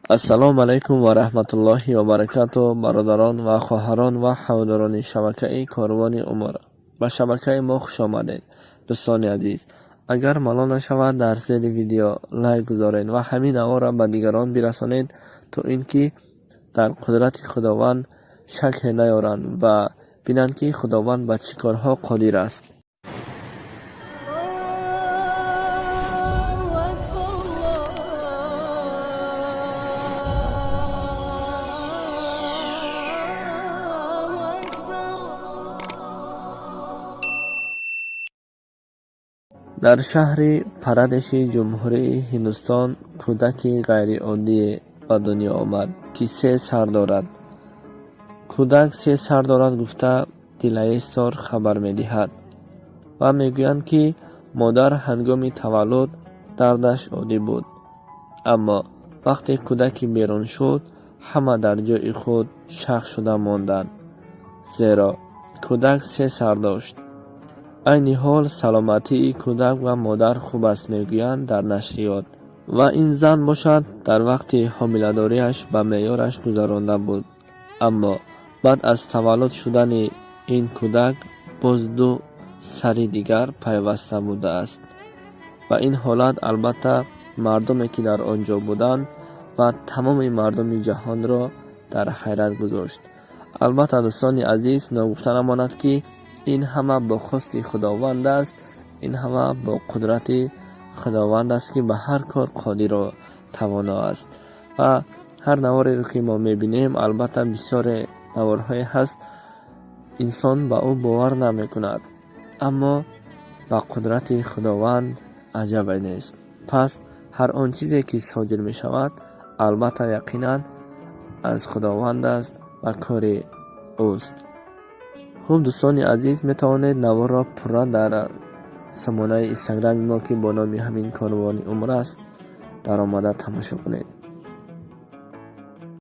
ассалому алайкум ва раҳматуллоҳи ва баракату бародарон ва хоҳарон ва ҳаводорони шабакаи Корвони Умр. Ба шабакаи мо хуш омадед. Дӯстони азиз, агар малол нашавад дар зери видео лайк гузоред ва ҳамин наворро ба дигарон бирасонед, то ин ки дар қудрати худованд шакке наёранд ва бинанд ки худованд ба чӣ корҳо қодир аст. дар шаҳри Парадеши Ҷумҳурии Ҳиндустон кӯдаки ғайриоддие ба дунё омад, ки 3 сар дорад. Кӯдак 3 сар дорад гуфта Дилаистор хабар медиҳад ва мегӯянд, ки модар ҳангоми таваллуд дардаш оддӣ буд. Аммо вақте кӯдаки берун шуд, ҳама дар ҷойи худ шах шуда монданд, зеро кӯдак 3 сар дошт. айни ҳол саломатии кӯдак ва модар хуб аст, мегӯянд дар нашриёт. ва ин зан бошад дар вақти ҳомиладориаш ба меъёраш гузаронда буд. аммо баъд аз таваллуд шудани ин кӯдак боз 2 сари дигар пайваста будааст. ва ин ҳолат албатта мардуме ки дар он ҷо буданд ва тамоми мардуми ҷаҳонро дар ҳайрат гузошт. албатта дӯстони азиз, ногуфта намонад, ки ин ҳама бо хости худованд аст, ин ҳама бо қудрати худованд аст, ки ба ҳар кор қодиру тавоно аст. ва ҳар навореро ки мо мебинем, албатта бисёре наворҳое ҳаст, инсон ба ӯ бовар намекунад, аммо ба қудрати худованд аҷабе нест. пас ҳар он чизе ки содир мешавад, албатта яқинан аз худованд аст ва кори ӯст. хуб дӯстони азиз, метавонед наворро пурра дар самонаи инстаграми мо, ки бо номи ҳамин Корвони Умр аст, даромада тамошо кунед.